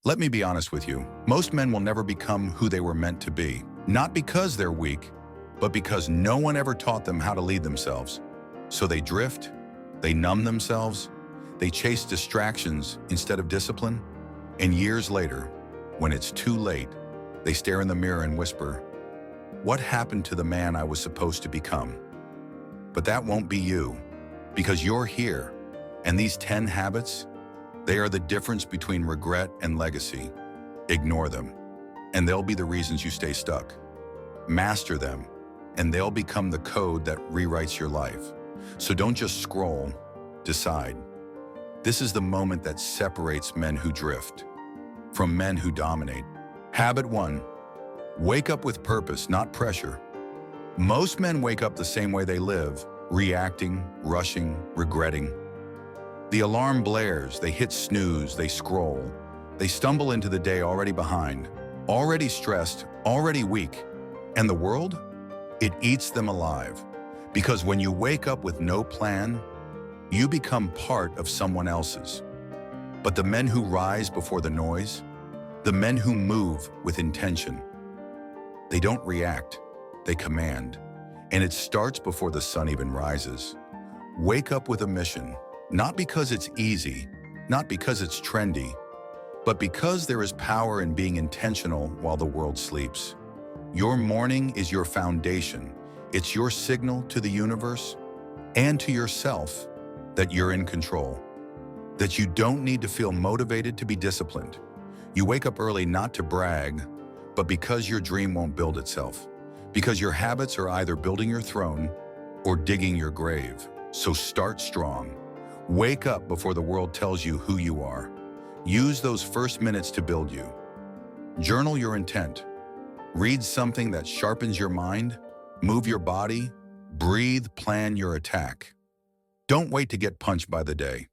Let me be honest with you. Most men will never become who they were meant to be. Not because they're weak, but because no one ever taught them how to lead themselves. So they drift, they numb themselves, they chase distractions instead of discipline. And years later, when it's too late, they stare in the mirror and whisper, "What happened to the man I was supposed to become?" But that won't be you, because you're here. And these 10 habits, they are the difference between regret and legacy. Ignore them, and they'll be the reasons you stay stuck. Master them, and they'll become the code that rewrites your life. So don't just scroll, decide. This is the moment that separates men who drift from men who dominate. Habit 1, wake up with purpose, not pressure. Most men wake up the same way they live, reacting, rushing, regretting. The alarm blares, they hit snooze, they scroll. They stumble into the day already behind, already stressed, already weak. And the world? It eats them alive. Because when you wake up with no plan, you become part of someone else's. But the men who rise before the noise, the men who move with intention, they don't react, they command. And it starts before the sun even rises. Wake up with a mission, not because it's easy, not because it's trendy, but because there is power in being intentional while the world sleeps. Your morning is your foundation. It's your signal to the universe and to yourself that you're in control, that you don't need to feel motivated to be disciplined. You wake up early not to brag, but because your dream won't build itself, because your habits are either building your throne or digging your grave. So start strong. Wake up before the world tells you who you are. Use those first minutes to build you. Journal your intent. Read something that sharpens your mind. Move your body. Breathe, plan your attack. Don't wait to get punched by the day.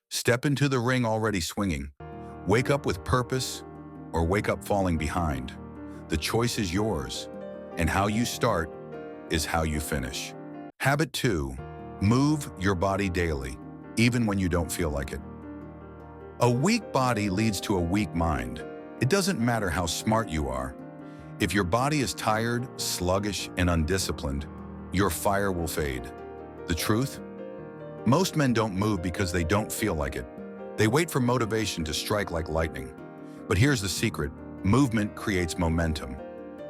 Step into the ring already swinging. Wake up with purpose or wake up falling behind. The choice is yours, and how you start is how you finish. Habit 2, move your body daily, even when you don't feel like it. A weak body leads to a weak mind. It doesn't matter how smart you are. If your body is tired, sluggish, and undisciplined, your fire will fade. The truth? Most men don't move because they don't feel like it. They wait for motivation to strike like lightning. But here's the secret. Movement creates momentum.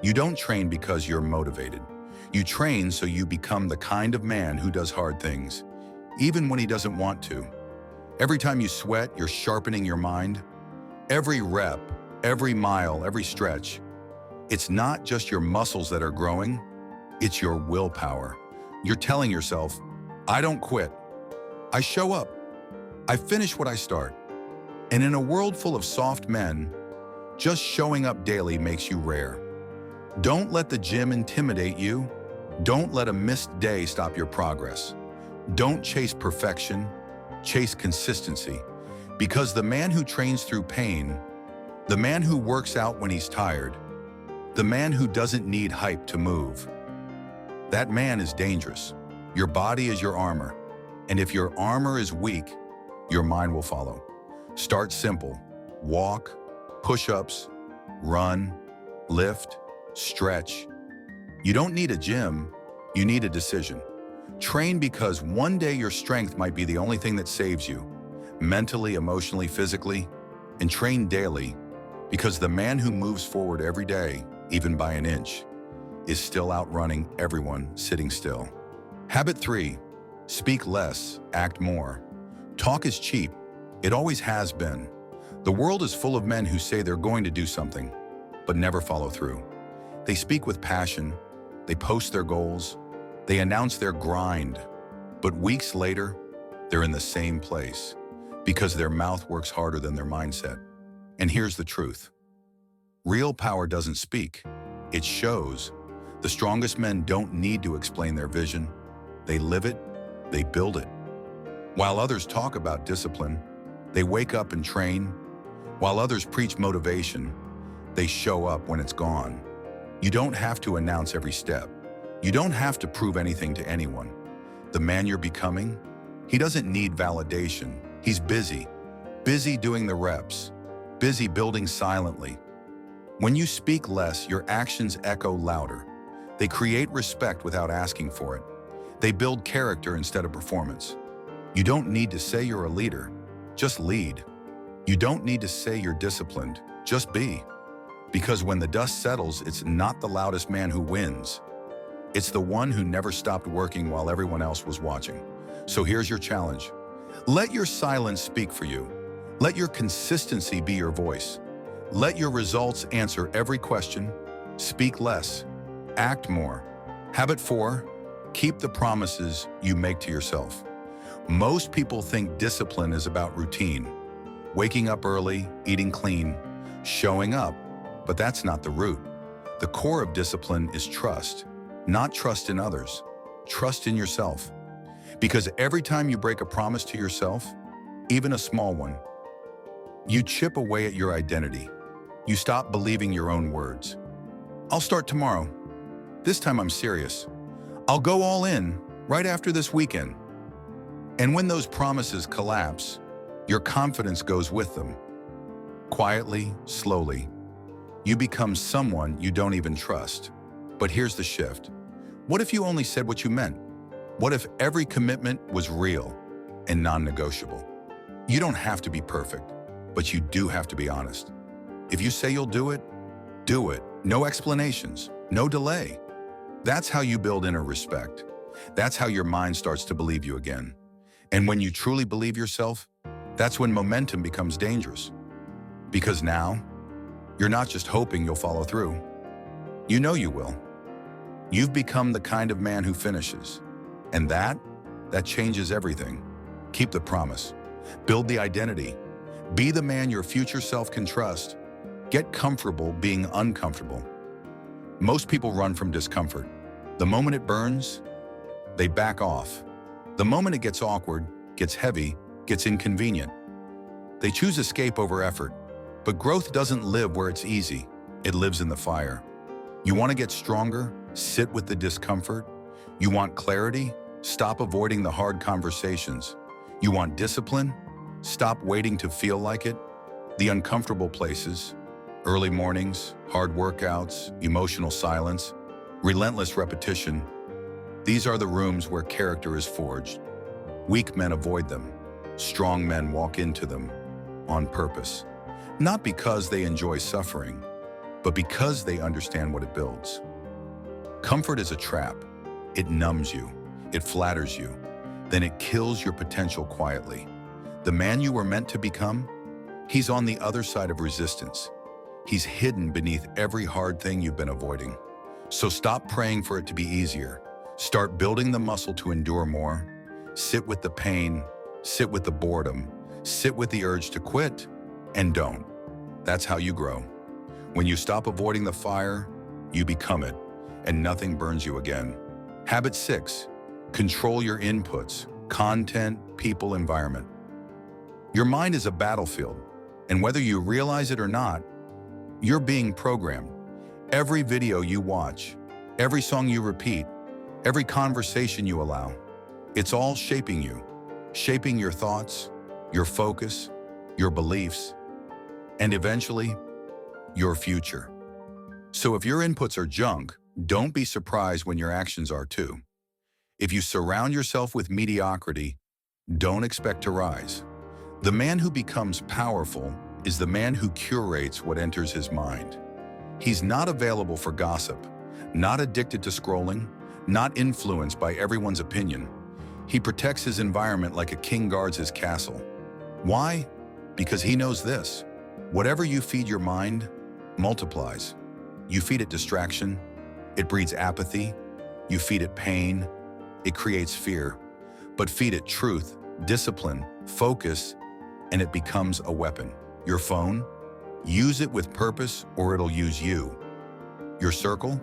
You don't train because you're motivated. You train so you become the kind of man who does hard things, even when he doesn't want to. Every time you sweat, you're sharpening your mind. Every rep, every mile, every stretch. It's not just your muscles that are growing, it's your willpower. You're telling yourself, I don't quit. I show up. I finish what I start. And in a world full of soft men, just showing up daily makes you rare. Don't let the gym intimidate you. Don't let a missed day stop your progress. Don't chase perfection, chase consistency. Because the man who trains through pain, the man who works out when he's tired, the man who doesn't need hype to move, that man is dangerous. Your body is your armor. And if your armor is weak, your mind will follow. Start simple. Walk, push-ups, run, lift, stretch. You don't need a gym, you need a decision. Train because one day your strength might be the only thing that saves you, mentally, emotionally, physically, and train daily because the man who moves forward every day, even by an inch, is still outrunning everyone sitting still. Habit 3, speak less, act more. Talk is cheap. It always has been. The world is full of men who say they're going to do something, but never follow through. They speak with passion, they post their goals, they announce their grind, but weeks later, they're in the same place because their mouth works harder than their mindset. And here's the truth. Real power doesn't speak, it shows. The strongest men don't need to explain their vision. They live it, they build it. While others talk about discipline, they wake up and train. While others preach motivation, they show up when it's gone. You don't have to announce every step. You don't have to prove anything to anyone. The man you're becoming, he doesn't need validation. He's busy doing the reps, busy building silently. When you speak less, your actions echo louder. They create respect without asking for it. They build character instead of performance. You don't need to say you're a leader, just lead. You don't need to say you're disciplined, just be. Because when the dust settles, it's not the loudest man who wins. It's the one who never stopped working while everyone else was watching. So here's your challenge. Let your silence speak for you. Let your consistency be your voice. Let your results answer every question. Speak less. Act more. Habit 4, keep the promises you make to yourself. Most people think discipline is about routine. Waking up early, eating clean, showing up, but that's not the root. The core of discipline is trust, not trust in others, trust in yourself. Because every time you break a promise to yourself, even a small one, you chip away at your identity. You stop believing your own words. I'll start tomorrow. This time I'm serious. I'll go all in right after this weekend. And when those promises collapse, your confidence goes with them. Quietly, slowly, you become someone you don't even trust. But here's the shift. What if you only said what you meant? What if every commitment was real and non-negotiable? You don't have to be perfect, but you do have to be honest. If you say you'll do it, do it. No explanations, no delay. That's how you build inner respect. That's how your mind starts to believe you again. And when you truly believe yourself, that's when momentum becomes dangerous. Because now, you're not just hoping you'll follow through. You know you will. You've become the kind of man who finishes. And that changes everything. Keep the promise. Build the identity. Be the man your future self can trust. Get comfortable being uncomfortable. Most people run from discomfort. The moment it burns, they back off. The moment it gets awkward, gets heavy, gets inconvenient, they choose escape over effort. But growth doesn't live where it's easy. It lives in the fire. You want to get stronger? Sit with the discomfort. You want clarity? Stop avoiding the hard conversations. You want discipline? Stop waiting to feel like it. The uncomfortable places, early mornings, hard workouts, emotional silence, relentless repetition. These are the rooms where character is forged. Weak men avoid them. Strong men walk into them on purpose. Not because they enjoy suffering, but because they understand what it builds. Comfort is a trap. It numbs you. It flatters you. Then it kills your potential quietly. The man you were meant to become, he's on the other side of resistance. He's hidden beneath every hard thing you've been avoiding. So stop praying for it to be easier. Start building the muscle to endure more. Sit with the pain, sit with the boredom, sit with the urge to quit, and don't. That's how you grow. When you stop avoiding the fire, you become it, and nothing burns you again. Habit 6, control your inputs, content, people, environment. Your mind is a battlefield, and whether you realize it or not, you're being programmed. Every video you watch, every song you repeat, every conversation you allow, it's all shaping you, shaping your thoughts, your focus, your beliefs, and eventually, your future. So if your inputs are junk, don't be surprised when your actions are too. If you surround yourself with mediocrity, don't expect to rise. The man who becomes powerful is the man who curates what enters his mind. He's not available for gossip, not addicted to scrolling, not influenced by everyone's opinion. He protects his environment like a king guards his castle. Why? Because he knows this. Whatever you feed your mind multiplies. You feed it distraction, it breeds apathy. You feed it pain, it creates fear. But feed it truth, discipline, focus, and it becomes a weapon. Your phone? Use it with purpose or it'll use you. Your circle?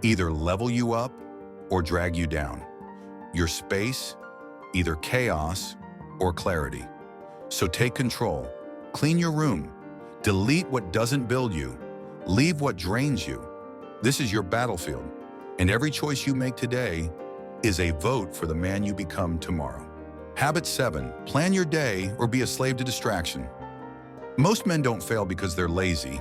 Either level you up or drag you down. Your space? Either chaos or clarity. So take control. Clean your room. Delete what doesn't build you. Leave what drains you. This is your battlefield, and every choice you make today is a vote for the man you become tomorrow. Habit 7, plan your day or be a slave to distraction. Most men don't fail because they're lazy.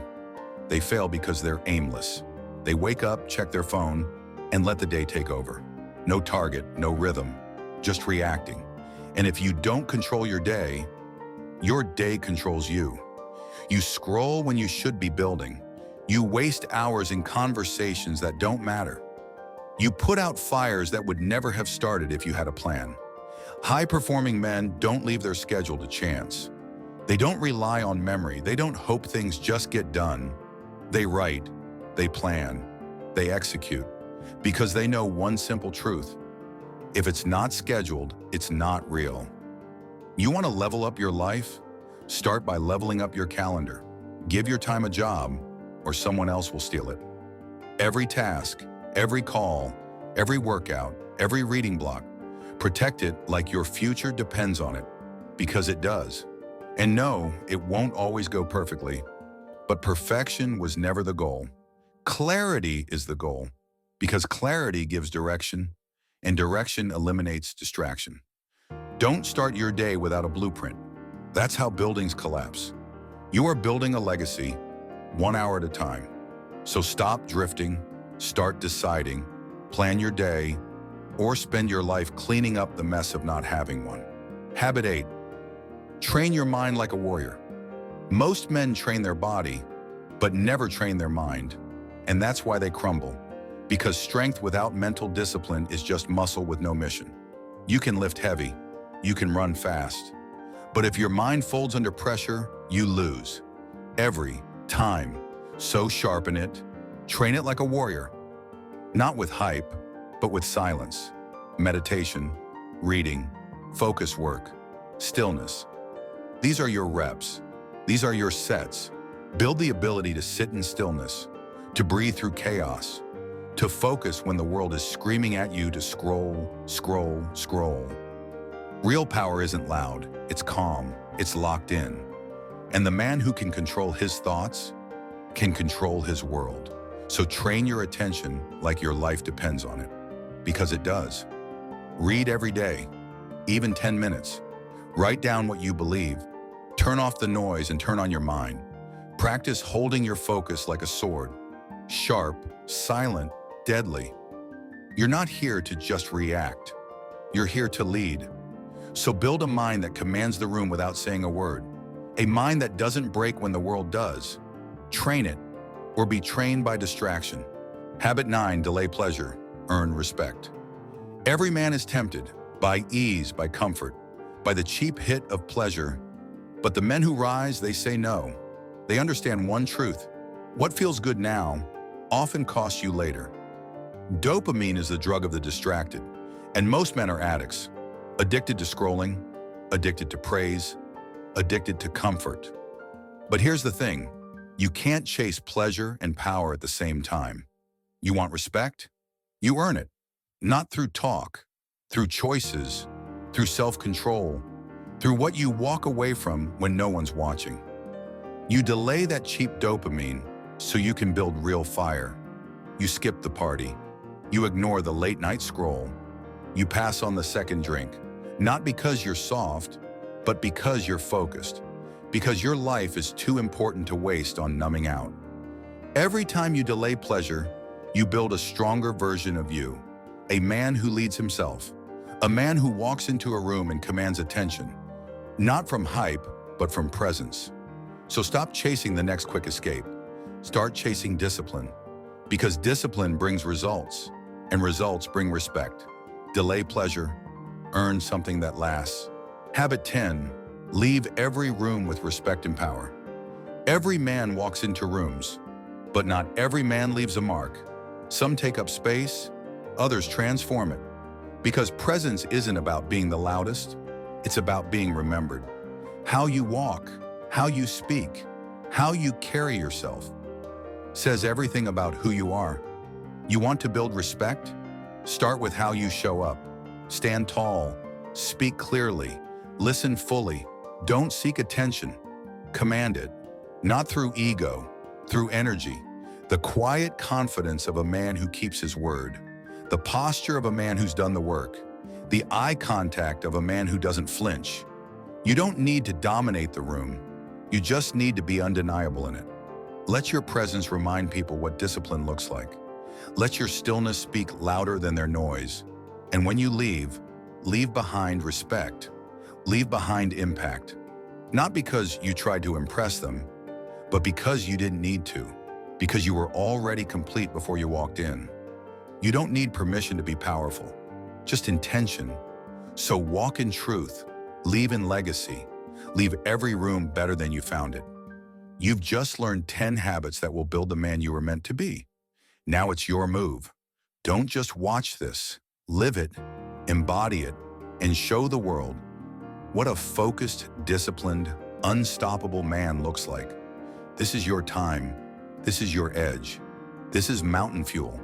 They fail because they're aimless. They wake up, check their phone, and let the day take over. No target, no rhythm, just reacting. And if you don't control your day controls you. You scroll when you should be building. You waste hours in conversations that don't matter. You put out fires that would never have started if you had a plan. High-performing men don't leave their schedule to chance. They don't rely on memory. They don't hope things just get done. They write, they plan, they execute, because they know one simple truth. If it's not scheduled, it's not real. You want to level up your life? Start by leveling up your calendar. Give your time a job, or someone else will steal it. Every task, every call, every workout, every reading block, protect it like your future depends on it, because it does. And no, it won't always go perfectly, but perfection was never the goal. Clarity is the goal, because clarity gives direction, and direction eliminates distraction. Don't start your day without a blueprint. That's how buildings collapse. You are building a legacy, 1 hour at a time. So stop drifting, start deciding, plan your day, or spend your life cleaning up the mess of not having one. Habit 8. Train your mind like a warrior. Most men train their body, but never train their mind. And that's why they crumble. Because strength without mental discipline is just muscle with no mission. You can lift heavy, you can run fast. But if your mind folds under pressure, you lose. Every time. So sharpen it, train it like a warrior. Not with hype, but with silence, meditation, reading, focus work, stillness. These are your reps. These are your sets. Build the ability to sit in stillness, to breathe through chaos, to focus when the world is screaming at you to scroll, scroll, scroll. Real power isn't loud, it's calm, it's locked in. And the man who can control his thoughts can control his world. So train your attention like your life depends on it, because it does. Read every day, even 10 minutes. Write down what you believe. Turn off the noise and turn on your mind. Practice holding your focus like a sword, sharp, silent, deadly. You're not here to just react. You're here to lead. So build a mind that commands the room without saying a word. A mind that doesn't break when the world does. Train it, or be trained by distraction. Habit 9, delay pleasure, earn respect. Every man is tempted by ease, by comfort, by the cheap hit of pleasure. But the men who rise, they say no. They understand one truth. What feels good now often costs you later. Dopamine is the drug of the distracted, and most men are addicts. Addicted to scrolling, addicted to praise, addicted to comfort. But here's the thing. You can't chase pleasure and power at the same time. You want respect? You earn it. Not through talk, through choices, through self-control, through what you walk away from when no one's watching. You delay that cheap dopamine so you can build real fire. You skip the party. You ignore the late-night scroll. You pass on the second drink, not because you're soft, but because you're focused. Because your life is too important to waste on numbing out. Every time you delay pleasure, you build a stronger version of you. A man who leads himself. A man who walks into a room and commands attention. Not from hype, but from presence. So stop chasing the next quick escape. Start chasing discipline. Because discipline brings results, and results bring respect. Delay pleasure. Earn something that lasts. Habit 10. Leave every room with respect and power. Every man walks into rooms, but not every man leaves a mark. Some take up space, others transform it. Because presence isn't about being the loudest, it's about being remembered. How you walk, how you speak, how you carry yourself says everything about who you are. You want to build respect? Start with how you show up. Stand tall, speak clearly, listen fully. Don't seek attention, command it. Not through ego, through energy. The quiet confidence of a man who keeps his word. The posture of a man who's done the work. The eye contact of a man who doesn't flinch. You don't need to dominate the room. You just need to be undeniable in it. Let your presence remind people what discipline looks like. Let your stillness speak louder than their noise. And when you leave behind respect. Leave behind impact. Not because you tried to impress them, but because you didn't need to. Because you were already complete before you walked in. You don't need permission to be powerful, just intention. So walk in truth, leave in legacy, leave every room better than you found it. You've just learned 10 habits that will build the man you were meant to be. Now it's your move. Don't just watch this, live it, embody it, and show the world what a focused, disciplined, unstoppable man looks like. This is your time. This is your edge. This is mountain fuel.